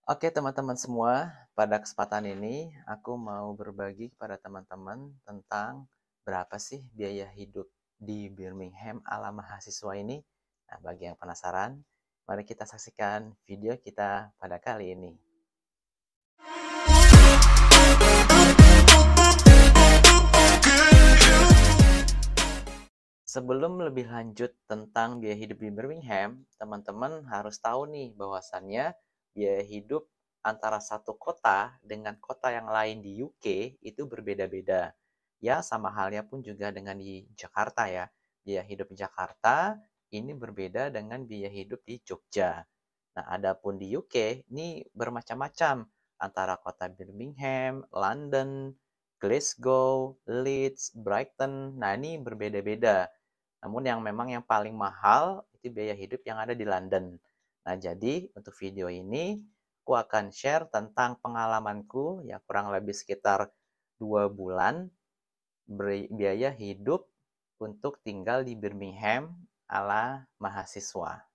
Oke teman-teman semua, pada kesempatan ini aku mau berbagi kepada teman-teman tentang berapa sih biaya hidup di Birmingham ala mahasiswa ini. Nah, bagi yang penasaran, mari kita saksikan video kita pada kali ini. Sebelum lebih lanjut tentang biaya hidup di Birmingham, teman-teman harus tahu nih bahwasannya biaya hidup antara satu kota dengan kota yang lain di UK itu berbeda-beda. Ya, sama halnya pun juga dengan di Jakarta ya. Biaya hidup di Jakarta ini berbeda dengan biaya hidup di Jogja. Nah, adapun di UK ini bermacam-macam antara kota Birmingham, London, Glasgow, Leeds, Brighton. Nah, ini berbeda-beda. Namun yang paling mahal itu biaya hidup yang ada di London. Nah, jadi untuk video ini aku akan share tentang pengalamanku ya kurang lebih sekitar 2 bulan biaya hidup untuk tinggal di Birmingham ala mahasiswa.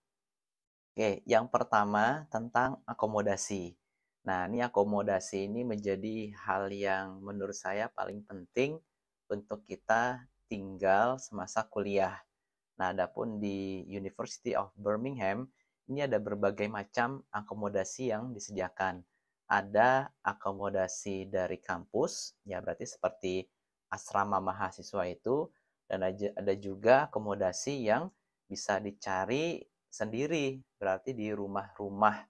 Oke, yang pertama tentang akomodasi. Nah, ini akomodasi ini menjadi hal yang menurut saya paling penting untuk kita tinggal semasa kuliah. Nah, adapun di University of Birmingham, ini ada berbagai macam akomodasi yang disediakan. Ada akomodasi dari kampus, ya berarti seperti asrama mahasiswa itu, dan ada juga akomodasi yang bisa dicari sendiri, berarti di rumah-rumah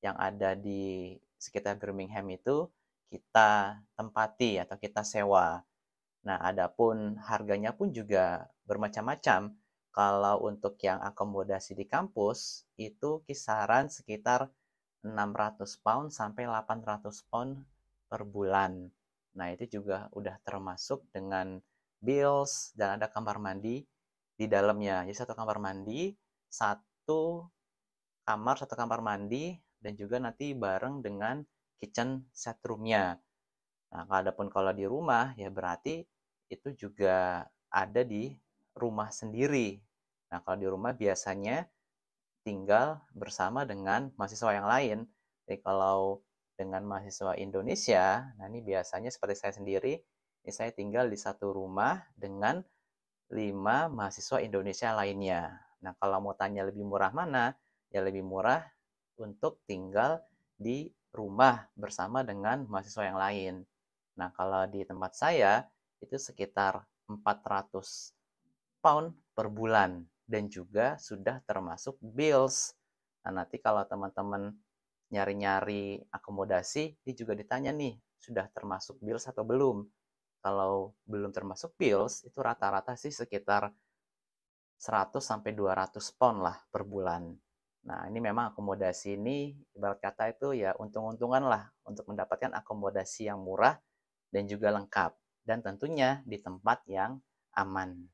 yang ada di sekitar Birmingham itu kita tempati atau kita sewa. Nah, adapun harganya pun juga bermacam-macam. Kalau untuk yang akomodasi di kampus, itu kisaran sekitar 600 pound sampai 800 pound per bulan. Nah, itu juga udah termasuk dengan bills dan ada kamar mandi di dalamnya. Jadi satu kamar mandi, satu satu kamar mandi, dan juga nanti bareng dengan kitchen set room-nya. Nah, adapun kalau di rumah, ya berarti itu juga ada di rumah sendiri. Nah, kalau di rumah biasanya tinggal bersama dengan mahasiswa yang lain. Jadi kalau dengan mahasiswa Indonesia, nah ini biasanya seperti saya sendiri, ini saya tinggal di satu rumah dengan 5 mahasiswa Indonesia lainnya. Nah, kalau mau tanya lebih murah mana, ya lebih murah untuk tinggal di rumah bersama dengan mahasiswa yang lain. Nah, kalau di tempat saya itu sekitar 400 pound per bulan dan juga sudah termasuk bills. Nah, nanti kalau teman-teman nyari-nyari akomodasi, ini juga ditanya nih, sudah termasuk bills atau belum? Kalau belum termasuk bills, itu rata-rata sih sekitar 100 sampai 200 pound lah per bulan. Nah, ini memang akomodasi ini ibarat kata itu ya untung-untungan lah untuk mendapatkan akomodasi yang murah dan juga lengkap. Dan tentunya di tempat yang aman.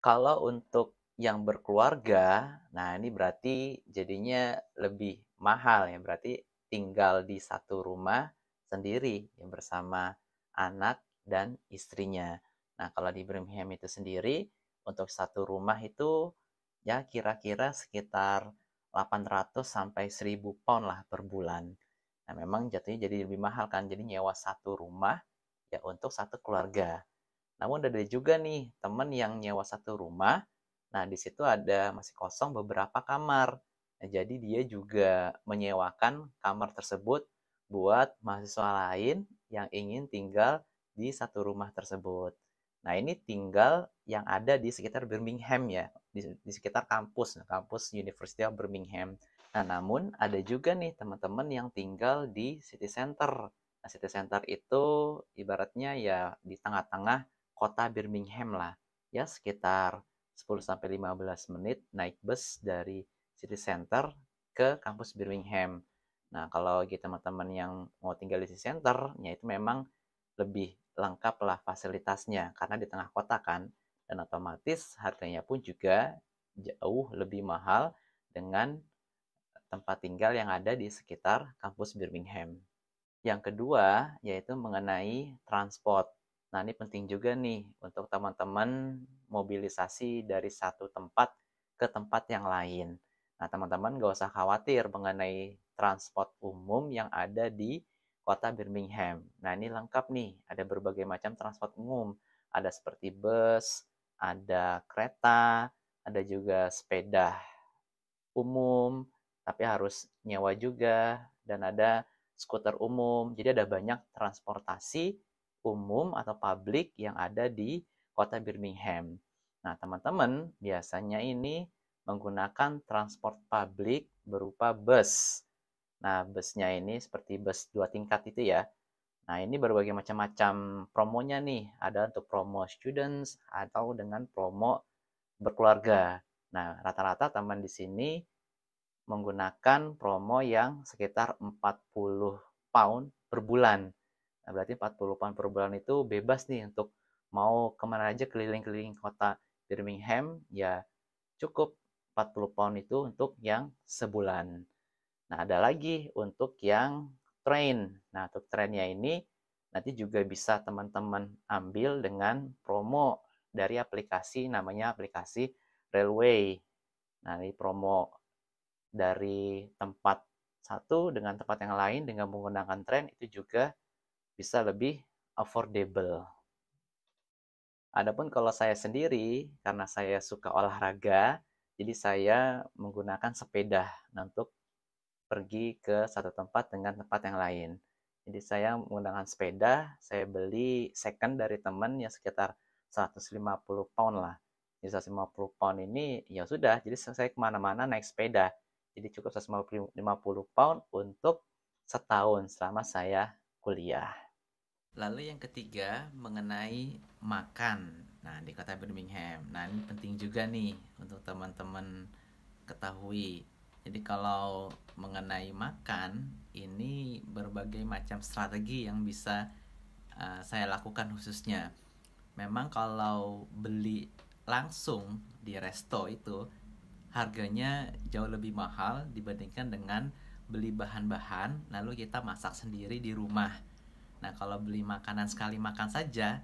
Kalau untuk yang berkeluarga, nah ini berarti jadinya lebih mahal ya. Berarti tinggal di satu rumah sendiri yang bersama anak dan istrinya. Nah, kalau di Birmingham itu sendiri, untuk satu rumah itu ya kira-kira sekitar 800 sampai 1000 pound lah per bulan. Nah, memang jatuhnya jadi lebih mahal kan. Jadi nyewa satu rumah ya untuk satu keluarga. Namun ada juga nih teman yang nyewa satu rumah. Nah, di situ ada masih kosong beberapa kamar. Nah, jadi dia juga menyewakan kamar tersebut buat mahasiswa lain yang ingin tinggal di satu rumah tersebut. Nah, ini tinggal yang ada di sekitar Birmingham ya, di sekitar kampus University of Birmingham. Nah, namun ada juga nih teman-teman yang tinggal di city center. Nah, city center itu ibaratnya ya di tengah-tengah kota Birmingham lah. Ya sekitar 10-15 menit naik bus dari city center ke kampus Birmingham. Nah, kalau bagi teman-teman yang mau tinggal di city center, ya itu memang lebih lengkap lah fasilitasnya karena di tengah kota kan, dan otomatis harganya pun juga jauh lebih mahal dengan tempat tinggal yang ada di sekitar kampus Birmingham. Yang kedua, yaitu mengenai transport. Nah, ini penting juga nih untuk teman-teman mobilisasi dari satu tempat ke tempat yang lain. Nah, teman-teman nggak usah khawatir mengenai transport umum yang ada di kota Birmingham. Nah, ini lengkap nih, ada berbagai macam transport umum. Ada seperti bus, ada kereta, ada juga sepeda umum, tapi harus nyewa juga, dan ada skuter umum. Jadi ada banyak transportasi umum atau publik yang ada di kota Birmingham. Nah, teman-teman biasanya ini menggunakan transport publik berupa bus. Nah, busnya ini seperti bus 2 tingkat itu ya. Nah, ini berbagai macam-macam promonya nih. Ada untuk promo students atau dengan promo berkeluarga. Nah, rata-rata teman di sini menggunakan promo yang sekitar 40 pound per bulan. Nah, berarti 40 pound per bulan itu bebas nih untuk mau kemana aja keliling-keliling kota Birmingham, ya cukup 40 pound itu untuk yang sebulan. Nah, ada lagi untuk yang train. Nah, untuk trainnya ini nanti juga bisa teman-teman ambil dengan promo dari aplikasi namanya aplikasi Railway. Nah, ini promo dari tempat satu dengan tempat yang lain dengan menggunakan tren itu juga bisa lebih affordable. Adapun kalau saya sendiri, karena saya suka olahraga, jadi saya menggunakan sepeda untuk pergi ke satu tempat dengan tempat yang lain. Jadi saya menggunakan sepeda, saya beli second dari teman ya sekitar 150 pound lah. Jadi 150 pound ini ya sudah, jadi saya kemana-mana naik sepeda. Jadi cukup 150 pound untuk setahun selama saya kuliah. Lalu yang ketiga mengenai makan. Nah, di kota Birmingham. Nah, ini penting juga nih untuk teman-teman ketahui. Jadi kalau mengenai makan, ini berbagai macam strategi yang bisa saya lakukan khususnya. Memang kalau beli langsung di resto itu harganya jauh lebih mahal dibandingkan dengan beli bahan-bahan lalu kita masak sendiri di rumah. Nah, kalau beli makanan sekali makan saja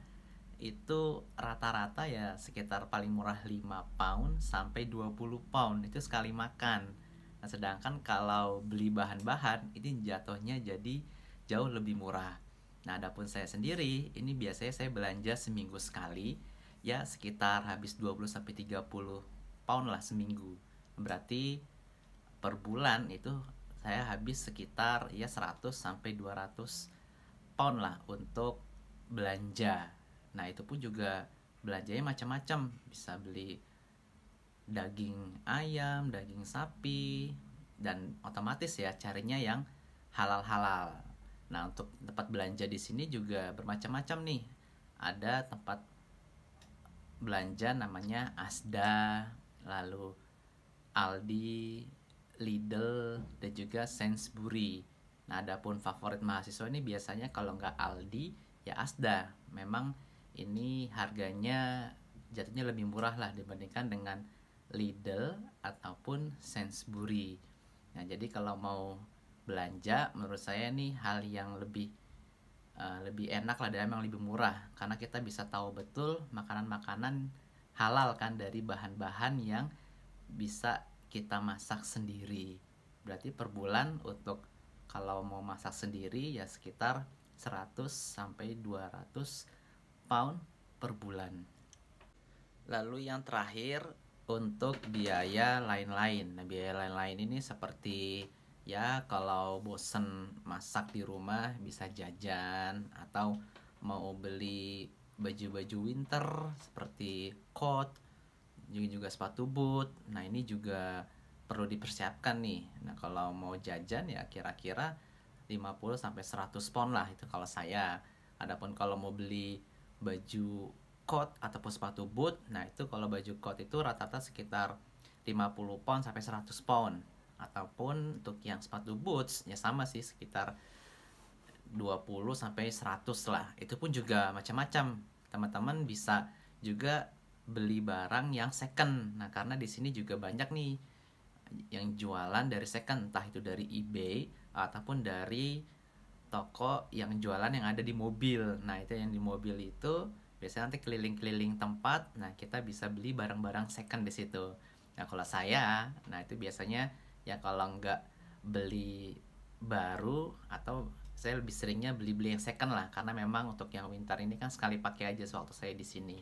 itu rata-rata ya sekitar paling murah 5 pound sampai 20 pound itu sekali makan. Nah, sedangkan kalau beli bahan-bahan ini jatuhnya jadi jauh lebih murah. Nah, adapun saya sendiri, ini biasanya saya belanja seminggu sekali, ya sekitar habis 20 sampai 30 pound lah seminggu. Berarti per bulan itu saya habis sekitar ya 100 sampai 200 pound lah untuk belanja. Nah, itu pun juga belanjanya macam-macam. Bisa beli daging ayam, daging sapi, dan otomatis ya carinya yang halal-halal. Nah, untuk tempat belanja di sini juga bermacam-macam nih. Ada tempat belanja namanya Asda, lalu Aldi, Lidl, dan juga Sainsbury. Nah, adapun favorit mahasiswa ini biasanya kalau nggak Aldi, ya Asda. Memang ini harganya jatuhnya lebih murah lah dibandingkan dengan Lidl ataupun Sainsbury. Nah, jadi kalau mau belanja, menurut saya nih hal yang lebih enak lah dan memang lebih murah karena kita bisa tahu betul makanan-makanan halal kan dari bahan-bahan yang bisa kita masak sendiri. Berarti per bulan untuk kalau mau masak sendiri ya sekitar 100 sampai 200 pound per bulan. Lalu yang terakhir untuk biaya lain-lain. Nah, biaya lain-lain ini seperti ya kalau bosen masak di rumah bisa jajan atau mau beli baju-baju winter seperti coat, juga sepatu boot. Nah, ini juga perlu dipersiapkan nih. Nah, kalau mau jajan ya kira-kira 50 sampai 100 pound lah itu kalau saya. Adapun kalau mau beli baju coat ataupun sepatu boot, nah itu kalau baju coat itu rata-rata sekitar 50 pound sampai 100 pound. Ataupun untuk yang sepatu boots ya sama sih sekitar 20 sampai 100 lah. Itu pun juga macam-macam. Teman-teman bisa juga beli barang yang second. Nah, karena di sini juga banyak nih yang jualan dari second, entah itu dari eBay ataupun dari toko yang jualan yang ada di mobil. Nah, itu yang di mobil itu biasanya nanti keliling-keliling tempat. Nah, kita bisa beli barang-barang second di situ. Nah, kalau saya, nah itu biasanya ya kalau nggak beli baru, atau saya lebih seringnya beli-beli yang second lah, karena memang untuk yang winter ini kan sekali pakai aja sewaktu saya di sini.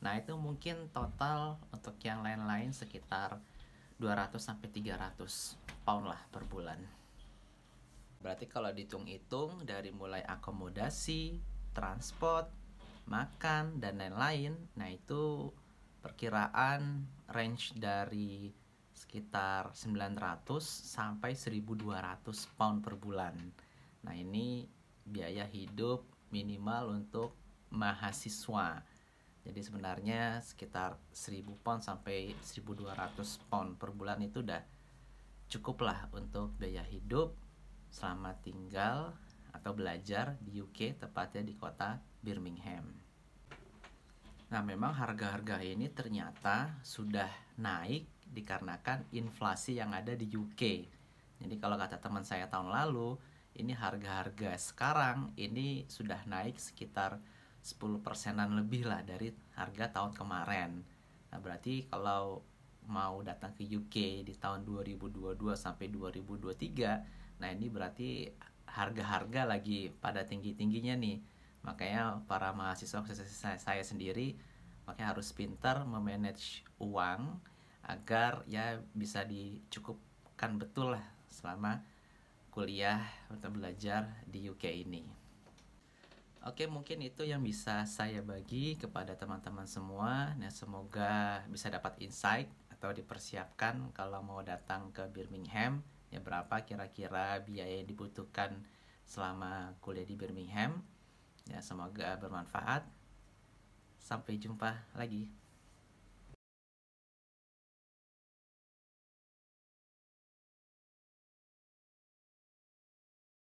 Nah, itu mungkin total untuk yang lain-lain sekitar 200 sampai 300 pound lah per bulan. Berarti kalau dihitung-hitung dari mulai akomodasi, transport, makan, dan lain-lain, nah itu perkiraan range dari sekitar 900 sampai 1.200 pound per bulan. Nah, ini biaya hidup minimal untuk mahasiswa. Jadi sebenarnya sekitar 1.000 pound sampai 1.200 pound per bulan itu udah cukup lah untuk biaya hidup selama tinggal atau belajar di UK, tepatnya di kota Birmingham. Nah, memang harga-harga ini ternyata sudah naik dikarenakan inflasi yang ada di UK. Jadi kalau kata teman saya tahun lalu, ini harga-harga sekarang ini sudah naik sekitar 10%-an lebih lah dari harga tahun kemarin. Nah, berarti kalau mau datang ke UK di tahun 2022 sampai 2023, nah ini berarti harga-harga lagi pada tinggi-tingginya nih. Makanya para mahasiswa saya sendiri makanya harus pintar memanage uang agar ya bisa dicukupkan betul lah selama kuliah atau belajar di UK ini. Oke, mungkin itu yang bisa saya bagi kepada teman-teman semua. Nah, semoga bisa dapat insight atau dipersiapkan kalau mau datang ke Birmingham. Ya, berapa kira-kira biaya yang dibutuhkan selama kuliah di Birmingham. Ya, semoga bermanfaat. Sampai jumpa lagi.